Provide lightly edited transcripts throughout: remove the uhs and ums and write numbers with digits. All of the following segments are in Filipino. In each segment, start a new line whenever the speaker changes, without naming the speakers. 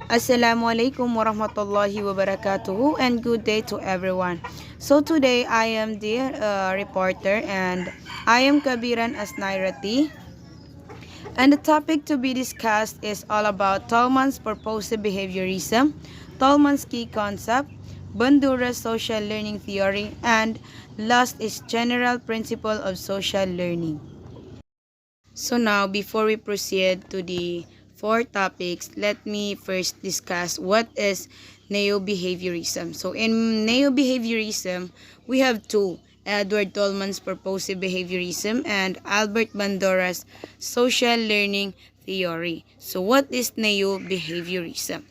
Assalamualaikum warahmatullahi wabarakatuh and good day to everyone. So today I am the reporter and I am Kabiran Asnairati, and the topic to be discussed is all about Tolman's purposive behaviorism, Tolman's key concept, Bandura's social learning theory, and last is general principle of social learning. So now, before we proceed to the four topics, let me first discuss what is neo-behaviorism. So in neo-behaviorism, we have two, Edward Tolman's purposive behaviorism and Albert Bandura's social learning theory. So what is neo-behaviorism?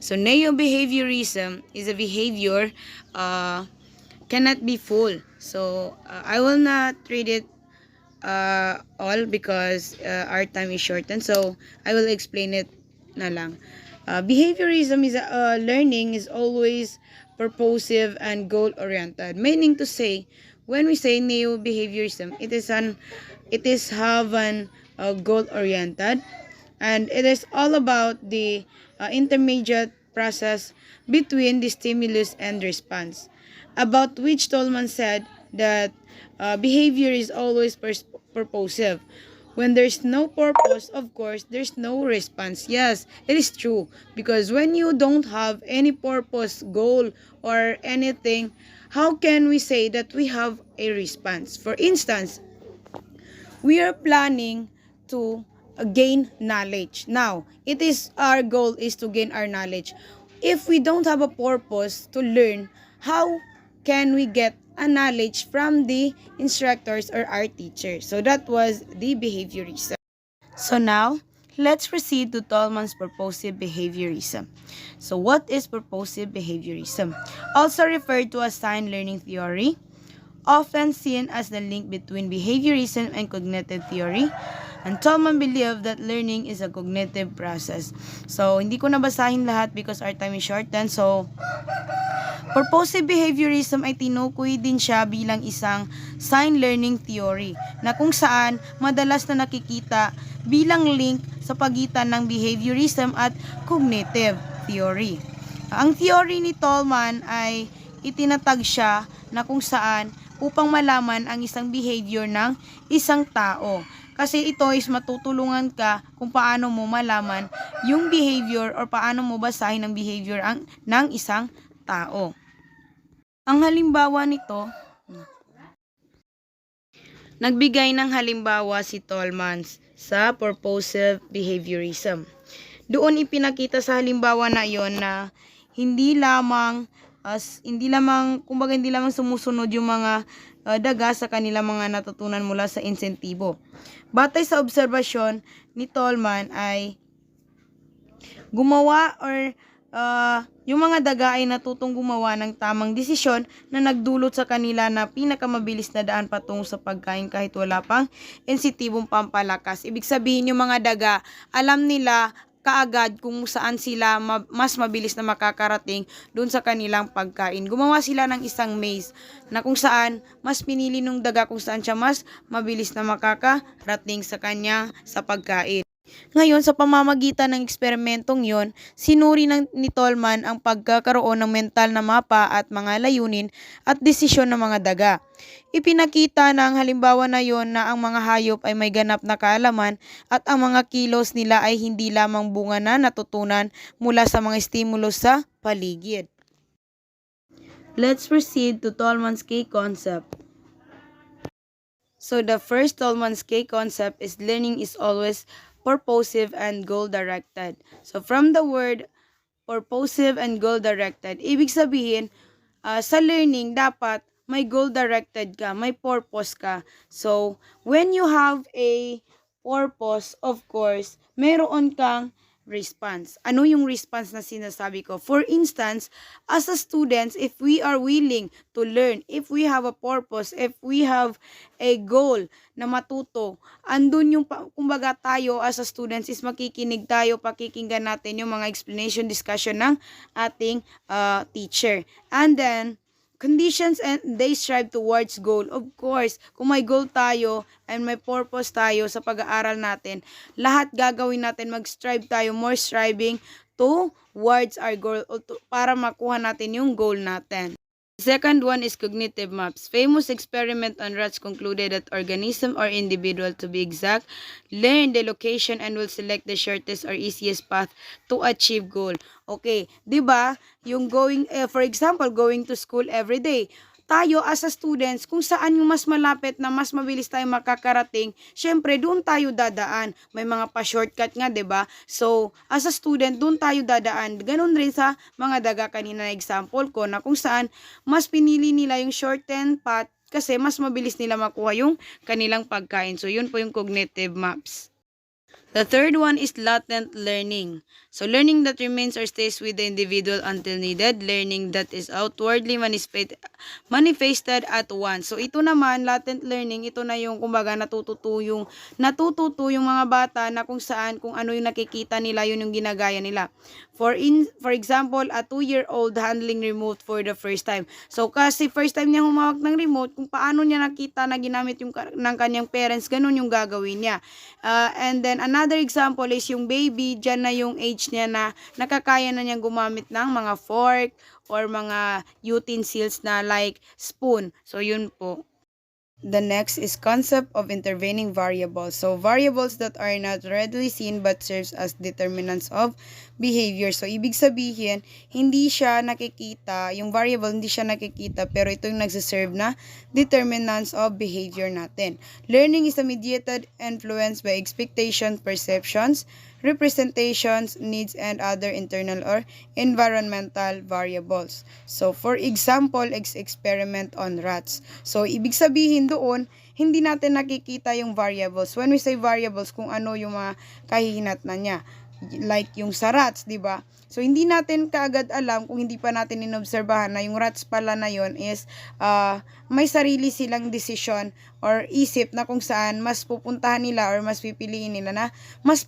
So neo-behaviorism is a behavior cannot be full. So I will not read it all because our time is shortened. So I will explain it na lang. Behaviorism is learning is always purposive and goal-oriented. Meaning to say, when we say neo-behaviorism, it is have an goal-oriented, and it is all about the intermediate process between the stimulus and response, about which Tolman said that behavior is always purposive. When there's no purpose, of course, there's no response. Yes, it is true. Because when you don't have any purpose, goal, or anything, how can we say that we have a response? For instance, we are planning to gain knowledge. Now, it is our goal is to gain our knowledge. If we don't have a purpose to learn, how can we get a knowledge from the instructors or our teachers? So that was the behaviorism. So now, let's proceed to Tolman's purposive behaviorism. So what is purposive behaviorism? Also referred to as sign learning theory, often seen as the link between behaviorism and cognitive theory. And Tolman believed that learning is a cognitive process. So, hindi ko nabasahin lahat because our time is shortened. So, purposive behaviorism ay tinukoy din siya bilang isang sign learning theory na kung saan madalas na nakikita bilang link sa pagitan ng behaviorism at cognitive theory. Ang theory ni Tolman ay itinatag siya na kung saan upang malaman ang isang behavior ng isang tao. Kasi ito is matutulungan ka kung paano mo malaman yung behavior or paano mo basahin ang behavior ng isang tao. Ang halimbawa nito, nagbigay ng halimbawa si Tolman sa purposive behaviorism. Doon ipinakita sa halimbawa na iyon na hindi lamang sumusunod yung mga daga sa kanila mga natutunan mula sa insentibo. Batay sa obserbasyon ni Tolman ay gumawa or yung mga daga ay natutong gumawa ng tamang desisyon na nagdulot sa kanila na pinakamabilis na daan patungo sa pagkain kahit wala pang insentibong pampalakas. Ibig sabihin yung mga daga, alam nila kaagad kung saan sila mas mabilis na makakarating doon sa kanilang pagkain. Gumawa sila ng isang maze na kung saan mas pinili nung daga kung saan siya mas mabilis na makakarating sa kanya sa pagkain. Ngayon, sa pamamagitan ng eksperimentong yon, sinuri ni Tolman ang pagkakaroon ng mental na mapa at mga layunin at desisyon ng mga daga. Ipinakita ng halimbawa na yon na ang mga hayop ay may ganap na kaalaman at ang mga kilos nila ay hindi lamang bunga na natutunan mula sa mga stimulos sa paligid. Let's proceed to Tolman's key concept. So the first Tolman's key concept is learning is always purposive and goal-directed. So from the word purposive and goal-directed, ibig sabihin, sa learning, dapat may goal-directed ka, may purpose ka. So, when you have a purpose, of course, meron kang response. Ano yung response na sinasabi ko? For instance, as a students, if we are willing to learn, if we have a purpose, if we have a goal na matuto, andun yung, kumbaga tayo as a students is makikinig tayo, pakikinggan natin yung mga explanation, discussion ng ating teacher. And then, conditions and they strive towards goal. Of course, kung may goal tayo and may purpose tayo sa pag-aaral natin, lahat gagawin natin, mag-strive tayo, more striving towards our goal o para makuha natin yung goal natin. Second one is cognitive maps. Famous experiment on rats concluded that organism or individual, to be exact, learn the location and will select the shortest or easiest path to achieve goal. Okay, 'di ba? Yung going for example, going to school every day. Tayo as a students, kung saan yung mas malapit na mas mabilis tayo makakarating, syempre doon tayo dadaan. May mga pa-shortcut nga, 'di ba? So, as a student, doon tayo dadaan. Ganun rin sa mga daga kanina na example ko na kung saan mas pinili nila yung shortened path kasi mas mabilis nila makuha yung kanilang pagkain. So, yun po yung cognitive maps. The third one is latent learning. So, learning that remains or stays with the individual until needed. Learning that is outwardly manifested at once. So, ito naman, latent learning, ito na yung, kumbaga, natututo yung mga bata na kung saan, kung ano yung nakikita nila, yun yung ginagaya nila. For example, a 2-year-old handling remote for the first time. So, kasi first time niya humawak ng remote, kung paano niya nakita na ginamit yung ng kanyang parents, ganun yung gagawin niya. And then, another example is yung baby, dyan na yung age niya na nakakaya na niyang gumamit ng mga fork or mga utensils na like spoon. So, yun po. The next is concept of intervening variables. So, variables that are not readily seen but serves as determinants of behavior. So, ibig sabihin, hindi siya nakikita, yung variable hindi siya nakikita, pero ito yung nagsiserve na determinants of behavior natin. Learning is a mediated influence by expectations, perceptions, representations, needs, and other internal or environmental variables. So, for example, experiment on rats. So, ibig sabihin doon, hindi natin nakikita yung variables. When we say variables, kung ano yung mga kahihinatnan niya. Like yung sa rats, di ba? So, hindi natin kaagad alam kung hindi pa natin inobserbahan na yung rats pala na yon is may sarili silang decision or isip na kung saan mas pupuntahan nila or mas pipiliin nila na mas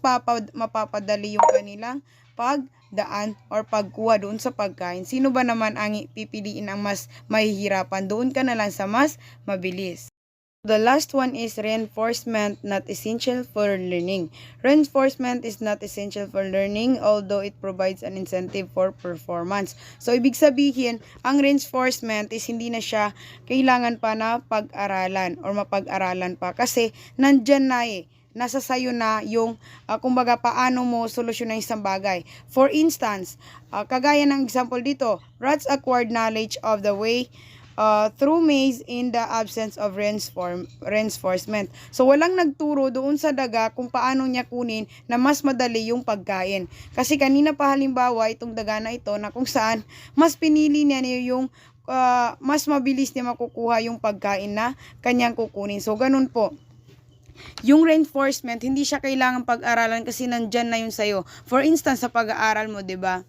mapapadali yung kanilang pagdaan or pagkuha doon sa pagkain. Sino ba naman ang pipiliin ang mas mahihirapan? Doon ka na lang sa mas mabilis. The last one is reinforcement, not essential for learning. Reinforcement is not essential for learning, although it provides an incentive for performance. So, ibig sabihin, ang reinforcement is hindi na siya kailangan pa na pag-aralan or mapag-aralan pa kasi nandyan na nasa sayo na yung kumbaga paano mo solusyonan isang bagay. For instance, kagaya ng example dito, rats acquired knowledge of the way through maze in the absence of reinforcement. So, walang nagturo doon sa daga kung paano niya kunin na mas madali yung pagkain. Kasi kanina pa halimbawa, itong daga na ito na kung saan mas pinili niya yung mas mabilis niya makukuha yung pagkain na kanyang kukunin. So, ganun po. Yung reinforcement, hindi siya kailangan pag-aralan kasi nandyan na yun sa'yo. For instance, sa pag-aaral mo, 'di ba?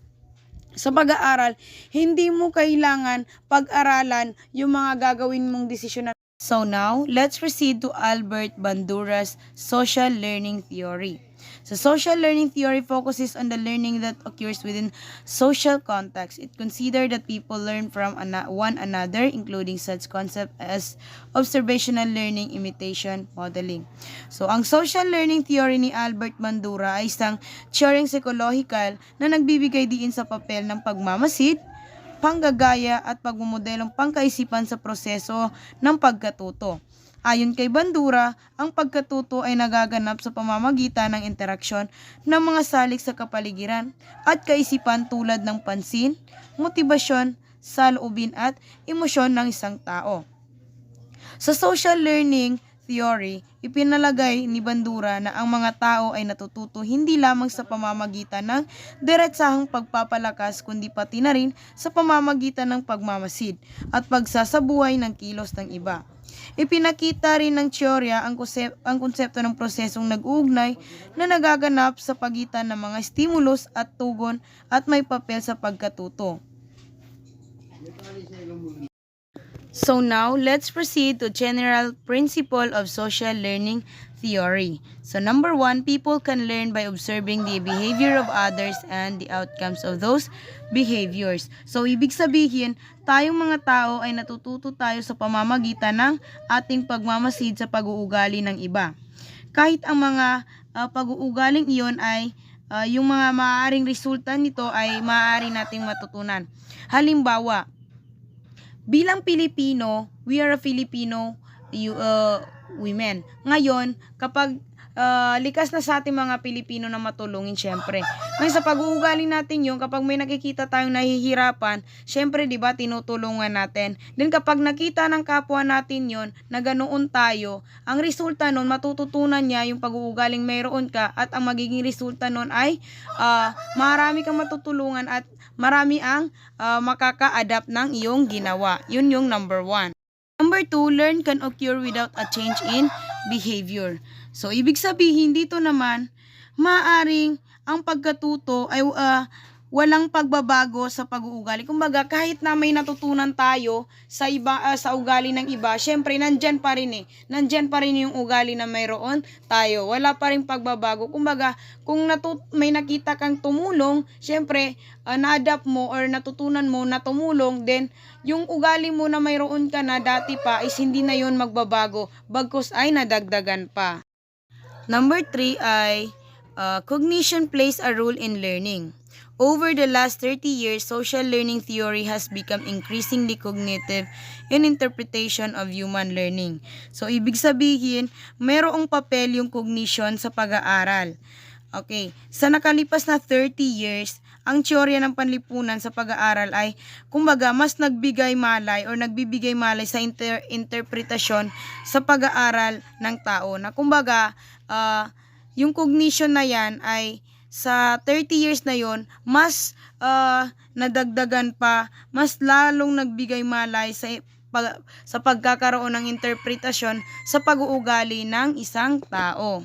Sa pag-aaral, hindi mo kailangan pag-aralan yung mga gagawin mong desisyon. So now, let's proceed to Albert Bandura's social learning theory. So social learning theory focuses on the learning that occurs within social context. It considers that people learn from one another, including such concepts as observational learning, imitation, modeling. So ang social learning theory ni Albert Bandura ay isang teoryeng psychological na nagbibigay diin sa papel ng pagmamasid, panggagaya at pagmumodelong pangkaisipan sa proseso ng pagkatuto. Ayon kay Bandura, ang pagkatuto ay nagaganap sa pamamagitan ng interaksyon ng mga salik sa kapaligiran at kaisipan tulad ng pansin, motibasyon, saloobin at emosyon ng isang tao. Sa social learning theory, ipinalagay ni Bandura na ang mga tao ay natututo hindi lamang sa pamamagitan ng diretsahang pagpapalakas kundi pati na rin sa pamamagitan ng pagmamasid at pagsasabuhay ng kilos ng iba. Ipinakita rin ng teorya ang konsepto ng prosesong nag-uugnay na nagaganap sa pagitan ng mga stimulus at tugon at may papel sa pagkatuto. So now, let's proceed to general principle of social learning theory. So number 1, people can learn by observing the behavior of others and the outcomes of those behaviors. So ibig sabihin, tayong mga tao ay natututo tayo sa pamamagitan ng ating pagmamasid sa pag-uugali ng iba. Kahit ang mga pag-uugaling iyon ay yung mga maaaring resulta nito ay maaari nating matutunan. Halimbawa, bilang Pilipino, we are a Filipino women. Ngayon, kapag likas na sa ating mga Pilipino na matulungin, syempre. Ngayon, sa pag-uugali natin yun, kapag may nakikita tayong nahihirapan, syempre, di ba, tinutulungan natin. Then, kapag nakita ng kapwa natin yun, na ganoon tayo, ang resulta nun, matututunan niya yung pag-uugaling mayroon ka, at ang magiging resulta nun ay marami kang matutulungan at marami ang makaka-adapt ng iyong ginawa. Yun yung number 1. Number 2, learn can occur without a change in behavior. So, ibig sabihin dito naman, maaring ang pagkatuto ay walang pagbabago sa pag-uugali. Kumbaga, kahit na may natutunan tayo sa iba sa ugali ng iba, syempre nandyan pa rin Nandyan pa rin yung ugali na mayroon tayo. Wala pa rin pagbabago. Kumbaga, kung may nakita kang tumulong, syempre na-adapt mo or natutunan mo na tumulong, then yung ugali mo na mayroon ka na dati pa is hindi na yon magbabago, bagkus ay nadagdagan pa. Number 3 ay cognition plays a role in learning. Over the last 30 years, social learning theory has become increasingly cognitive in interpretation of human learning. So, ibig sabihin, mayroong papel yung cognition sa pag-aaral. Okay, sa nakalipas na 30 years, ang teorya ng panlipunan sa pag-aaral ay, kumbaga, mas nagbibigay malay sa interpretasyon sa pag-aaral ng tao. Na kumbaga, yung cognition na yan ay sa 30 years na yon, mas nadagdagan pa, mas lalong nagbigay malay sa pagkakaroon ng interpretasyon sa pag-uugali ng isang tao.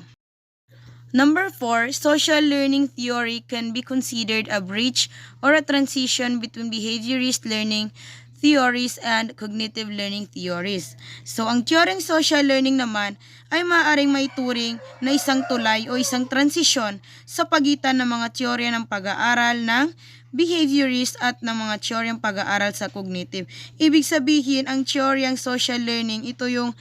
Number 4, social learning theory can be considered a bridge or a transition between behaviorist learning theories and cognitive learning theories. So, ang teoryeng social learning naman ay maaaring maituring na isang tulay o isang transisyon sa pagitan ng mga teorya ng pag-aaral ng behaviorist at ng mga teoryang pag-aaral sa cognitive. Ibig sabihin, ang teoryang social learning, ito yung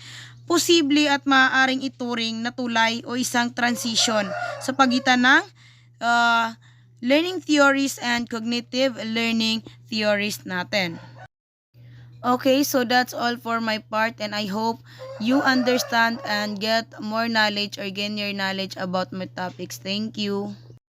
posible at maaaring ituring na tulay o isang transition sa pagitan ng learning theories and cognitive learning theories natin. Okay, so that's all for my part, and I hope you understand and get more knowledge or gain your knowledge about my topics. Thank you.